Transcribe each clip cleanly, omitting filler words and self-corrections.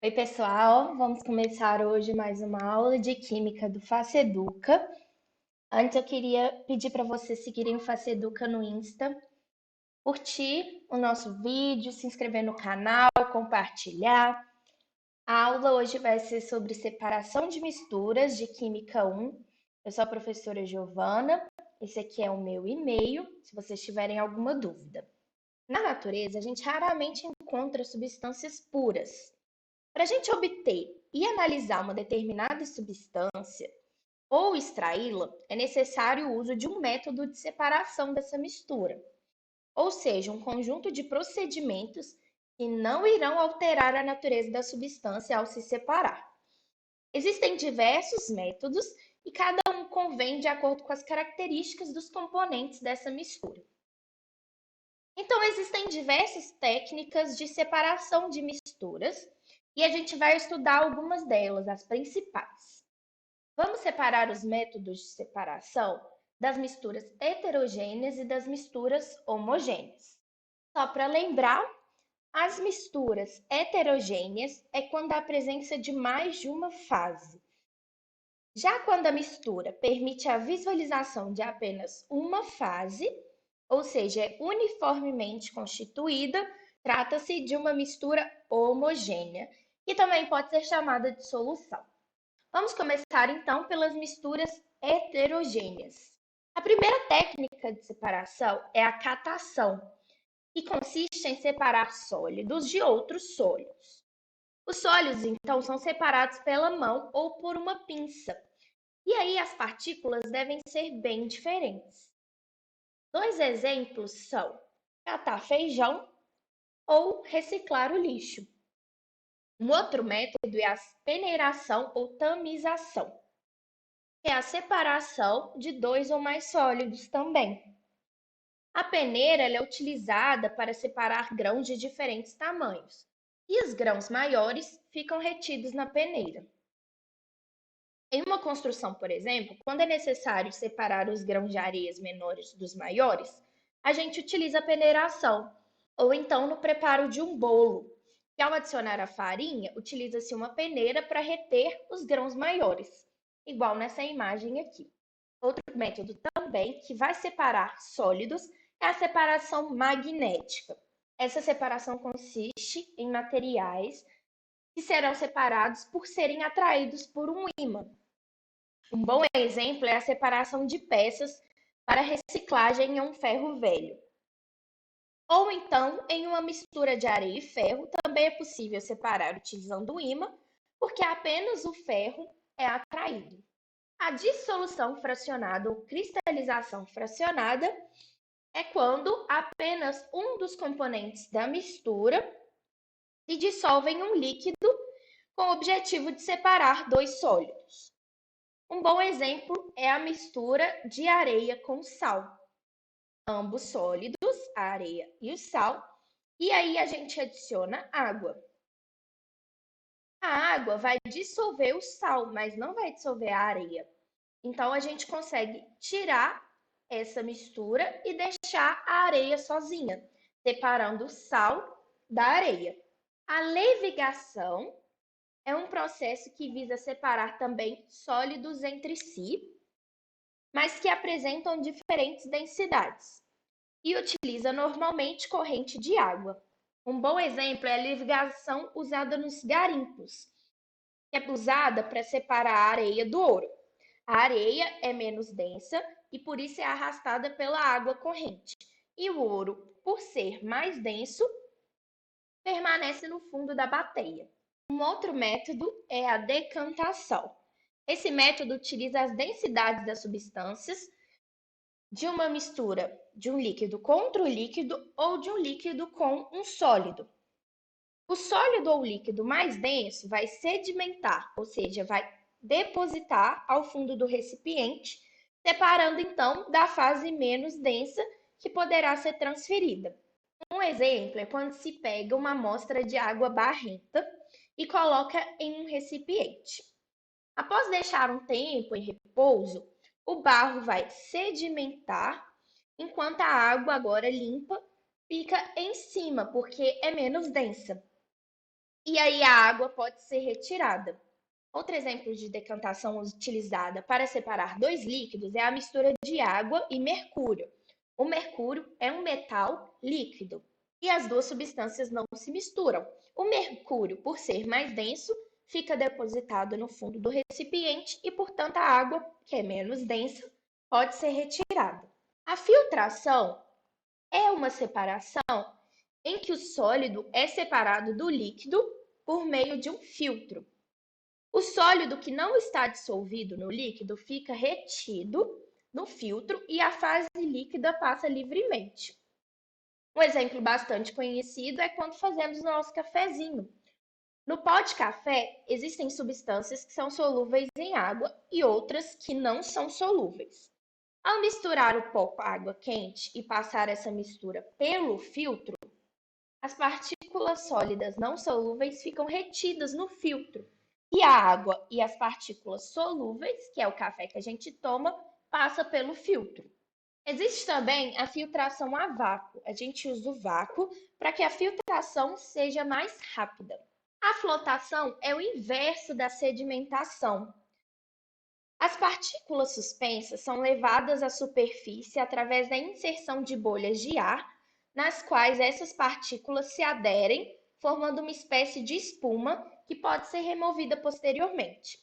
Oi, pessoal. Vamos começar hoje mais uma aula de Química do Faceduca. Antes, eu queria pedir para vocês seguirem o Faceduca no Insta, curtir o nosso vídeo, se inscrever no canal, compartilhar. A aula hoje vai ser sobre separação de misturas de Química 1. Eu sou a professora Giovana. Esse aqui é o meu e-mail, se vocês tiverem alguma dúvida. Na natureza, a gente raramente encontra substâncias puras. Para a gente obter e analisar uma determinada substância ou extraí-la, é necessário o uso de um método de separação dessa mistura, ou seja, um conjunto de procedimentos que não irão alterar a natureza da substância ao se separar. Existem diversos métodos e cada um convém de acordo com as características dos componentes dessa mistura. Então, existem diversas técnicas de separação de misturas e a gente vai estudar algumas delas, as principais. Vamos separar os métodos de separação das misturas heterogêneas e das misturas homogêneas. Só para lembrar, as misturas heterogêneas é quando há a presença de mais de uma fase. Já quando a mistura permite a visualização de apenas uma fase, ou seja, é uniformemente constituída, trata-se de uma mistura homogênea, que também pode ser chamada de solução. Vamos começar então pelas misturas heterogêneas. A primeira técnica de separação é a catação, que consiste em separar sólidos de outros sólidos. Os sólidos, então, são separados pela mão ou por uma pinça. E aí as partículas devem ser bem diferentes. Dois exemplos são catar feijão ou reciclar o lixo. Um outro método é a peneiração ou tamização, que é a separação de dois ou mais sólidos também. A peneira ela é utilizada para separar grãos de diferentes tamanhos, e os grãos maiores ficam retidos na peneira. Em uma construção, por exemplo, quando é necessário separar os grãos de areias menores dos maiores, a gente utiliza a peneiração, ou então no preparo de um bolo, que ao adicionar a farinha, utiliza-se uma peneira para reter os grãos maiores, igual nessa imagem aqui. Outro método também que vai separar sólidos é a separação magnética. Essa separação consiste em materiais que serão separados por serem atraídos por um ímã. Um bom exemplo é a separação de peças para reciclagem em um ferro velho. Ou então, em uma mistura de areia e ferro, também é possível separar utilizando o ímã, porque apenas o ferro é atraído. A dissolução fracionada ou cristalização fracionada é quando apenas um dos componentes da mistura se dissolve em um líquido com o objetivo de separar dois sólidos. Um bom exemplo é a mistura de areia com sal. Ambos sólidos, a areia e o sal, e aí a gente adiciona água. A água vai dissolver o sal, mas não vai dissolver a areia. Então a gente consegue tirar essa mistura e deixar a areia sozinha, separando o sal da areia. A levigação é um processo que visa separar também sólidos entre si, mas que apresentam diferentes densidades e utiliza normalmente corrente de água. Um bom exemplo é a levigação usada nos garimpos, que é usada para separar a areia do ouro. A areia é menos densa e por isso é arrastada pela água corrente. E o ouro, por ser mais denso, permanece no fundo da bateia. Um outro método é a decantação. Esse método utiliza as densidades das substâncias de uma mistura de um líquido com outro líquido ou de um líquido com um sólido. O sólido ou líquido mais denso vai sedimentar, ou seja, vai depositar ao fundo do recipiente, separando então da fase menos densa que poderá ser transferida. Um exemplo é quando se pega uma amostra de água barrenta e coloca em um recipiente. Após deixar um tempo em repouso, o barro vai sedimentar, enquanto a água, agora limpa, fica em cima, porque é menos densa. e aí a água pode ser retirada. Outro exemplo de decantação utilizada para separar dois líquidos é a mistura de água e mercúrio. O mercúrio é um metal líquido e as duas substâncias não se misturam. O mercúrio, por ser mais denso, fica depositado no fundo do recipiente e, portanto, a água, que é menos densa, pode ser retirada. A filtração é uma separação em que o sólido é separado do líquido por meio de um filtro. O sólido que não está dissolvido no líquido fica retido no filtro e a fase líquida passa livremente. Um exemplo bastante conhecido é quando fazemos o nosso cafezinho. No pó de café, existem substâncias que são solúveis em água e outras que não são solúveis. Ao misturar o pó com a água quente e passar essa mistura pelo filtro, as partículas sólidas não solúveis ficam retidas no filtro. E a água e as partículas solúveis, que é o café que a gente toma, passa pelo filtro. Existe também a filtração a vácuo. A gente usa o vácuo para que a filtração seja mais rápida. A flotação é o inverso da sedimentação. As partículas suspensas são levadas à superfície através da inserção de bolhas de ar, nas quais essas partículas se aderem, formando uma espécie de espuma que pode ser removida posteriormente.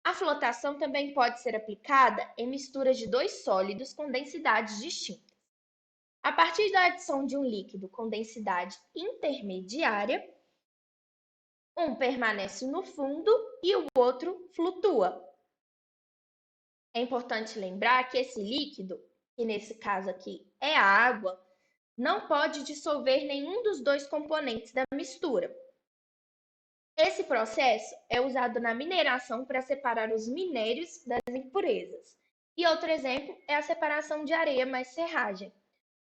A flotação também pode ser aplicada em misturas de dois sólidos com densidades distintas. A partir da adição de um líquido com densidade intermediária, um permanece no fundo e o outro flutua. É importante lembrar que esse líquido, que nesse caso aqui é a água, não pode dissolver nenhum dos dois componentes da mistura. Esse processo é usado na mineração para separar os minérios das impurezas. E outro exemplo é a separação de areia mais serragem.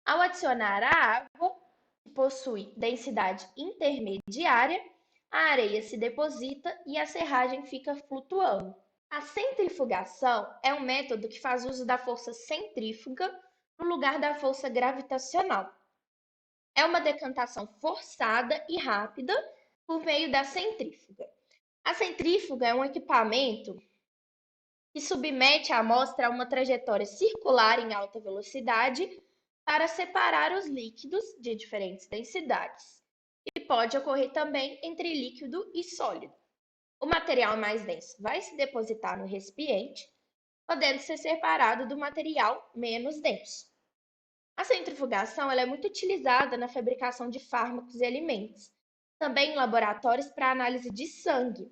Ao adicionar a água, que possui densidade intermediária, a areia se deposita e a serragem fica flutuando. A centrifugação é um método que faz uso da força centrífuga no lugar da força gravitacional. É uma decantação forçada e rápida por meio da centrífuga. A centrífuga é um equipamento que submete a amostra a uma trajetória circular em alta velocidade para separar os líquidos de diferentes densidades. E pode ocorrer também entre líquido e sólido. O material mais denso vai se depositar no recipiente, podendo ser separado do material menos denso. A centrifugação ela é muito utilizada na fabricação de fármacos e alimentos, também em laboratórios para análise de sangue,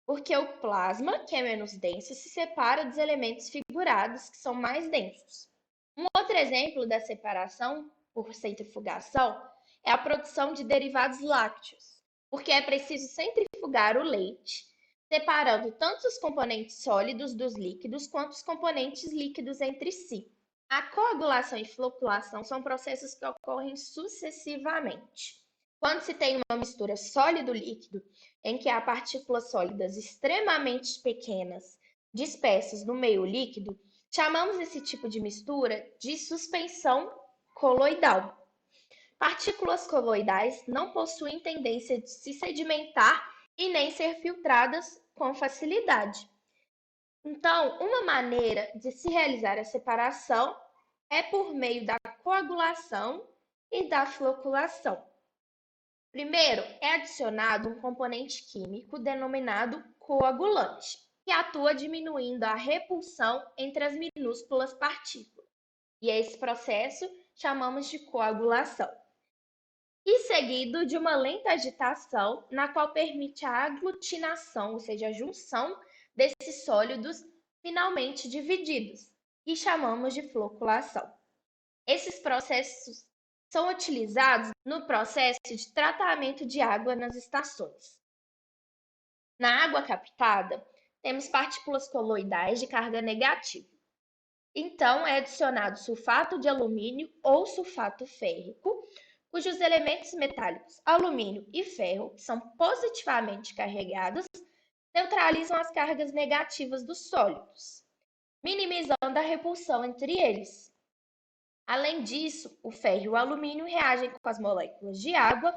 porque o plasma, que é menos denso, se separa dos elementos figurados, que são mais densos. Um outro exemplo da separação por centrifugação é a produção de derivados lácteos, porque é preciso centrifugar o leite, separando tanto os componentes sólidos dos líquidos quanto os componentes líquidos entre si. A coagulação e floculação são processos que ocorrem sucessivamente. Quando se tem uma mistura sólido-líquido, em que há partículas sólidas extremamente pequenas dispersas no meio líquido, chamamos esse tipo de mistura de suspensão coloidal. Partículas coloidais não possuem tendência de se sedimentar e nem ser filtradas com facilidade. Então, uma maneira de se realizar a separação é por meio da coagulação e da floculação. Primeiro, é adicionado um componente químico denominado coagulante, que atua diminuindo a repulsão entre as minúsculas partículas. E esse processo chamamos de coagulação. E seguido de uma lenta agitação, na qual permite a aglutinação, ou seja, a junção desses sólidos finalmente divididos, e chamamos de floculação. Esses processos são utilizados no processo de tratamento de água nas estações. Na água captada, temos partículas coloidais de carga negativa. Então, é adicionado sulfato de alumínio ou sulfato férrico, cujos elementos metálicos alumínio e ferro, que são positivamente carregados, neutralizam as cargas negativas dos sólidos, minimizando a repulsão entre eles. Além disso, o ferro e o alumínio reagem com as moléculas de água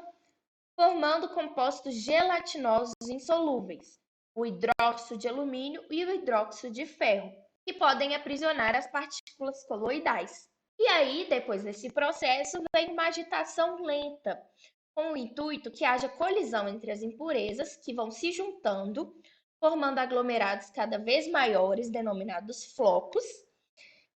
formando compostos gelatinosos insolúveis, o hidróxido de alumínio e o hidróxido de ferro, que podem aprisionar as partículas coloidais. E aí, depois desse processo, vem uma agitação lenta, com o intuito que haja colisão entre as impurezas, que vão se juntando, formando aglomerados cada vez maiores, denominados flocos,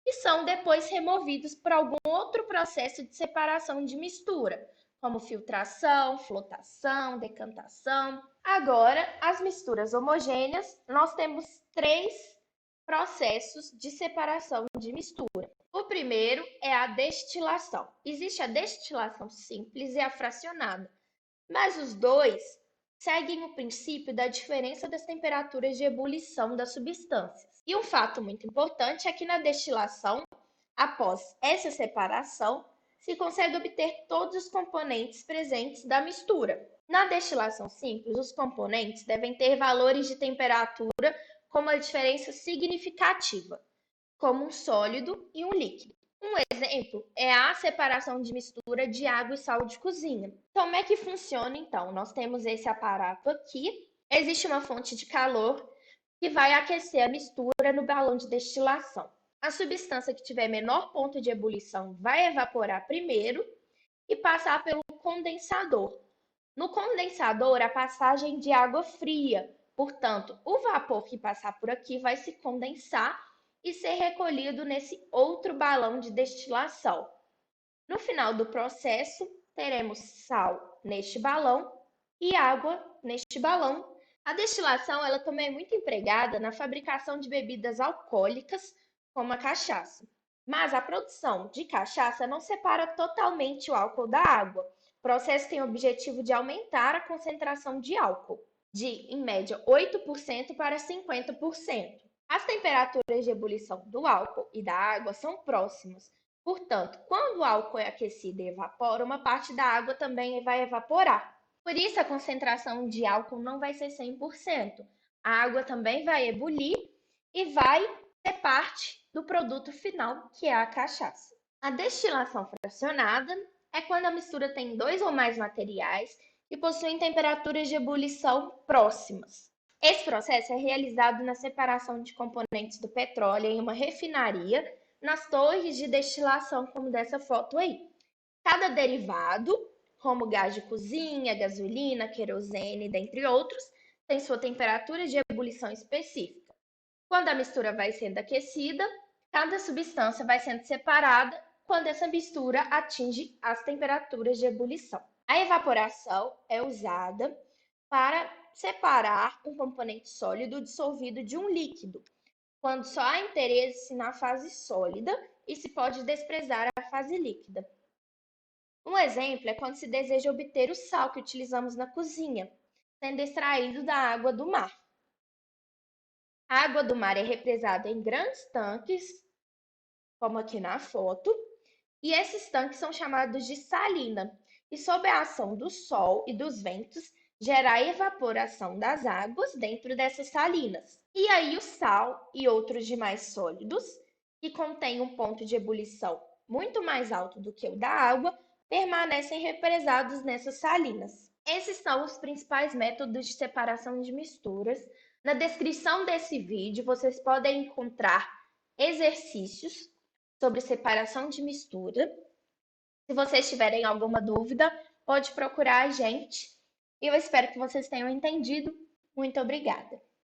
e são depois removidos por algum outro processo de separação de mistura, como filtração, flotação, decantação. Agora, as misturas homogêneas, nós temos três processos de separação de mistura. O primeiro é a destilação. Existe a destilação simples e a fracionada, mas os dois seguem o princípio da diferença das temperaturas de ebulição das substâncias. E um fato muito importante é que na destilação, após essa separação, se consegue obter todos os componentes presentes da mistura. Na destilação simples, os componentes devem ter valores de temperatura com uma diferença significativa, como um sólido e um líquido. Um exemplo é a separação de mistura de água e sal de cozinha. Como é que funciona então? Nós temos esse aparato aqui. Existe uma fonte de calor que vai aquecer a mistura no balão de destilação. A substância que tiver menor ponto de ebulição vai evaporar primeiro e passar pelo condensador. No condensador, a passagem de água fria. Portanto, o vapor que passar por aqui vai se condensar e ser recolhido nesse outro balão de destilação. No final do processo, teremos sal neste balão e água neste balão. A destilação ela também é muito empregada na fabricação de bebidas alcoólicas, como a cachaça. Mas a produção de cachaça não separa totalmente o álcool da água. O processo tem o objetivo de aumentar a concentração de álcool, de, em média, 8% para 50%. As temperaturas de ebulição do álcool e da água são próximas. Portanto, quando o álcool é aquecido e evapora, uma parte da água também vai evaporar. Por isso, a concentração de álcool não vai ser 100%. A água também vai ebulir e vai ser parte do produto final, que é a cachaça. A destilação fracionada é quando a mistura tem dois ou mais materiais e possuem temperaturas de ebulição próximas. Esse processo é realizado na separação de componentes do petróleo em uma refinaria, nas torres de destilação, como dessa foto aí. Cada derivado, como gás de cozinha, gasolina, querosene, dentre outros, tem sua temperatura de ebulição específica. Quando a mistura vai sendo aquecida, cada substância vai sendo separada quando essa mistura atinge as temperaturas de ebulição. A evaporação é usada para separar um componente sólido dissolvido de um líquido, quando só há interesse na fase sólida e se pode desprezar a fase líquida. Um exemplo é quando se deseja obter o sal que utilizamos na cozinha, sendo extraído da água do mar. A água do mar é represada em grandes tanques, como aqui na foto, e esses tanques são chamados de salina, e sob a ação do sol e dos ventos, gera a evaporação das águas dentro dessas salinas. E aí o sal e outros demais sólidos, que contêm um ponto de ebulição muito mais alto do que o da água, permanecem represados nessas salinas. Esses são os principais métodos de separação de misturas. Na descrição desse vídeo, vocês podem encontrar exercícios sobre separação de mistura. Se vocês tiverem alguma dúvida, pode procurar a gente. Eu espero que vocês tenham entendido. Muito obrigada!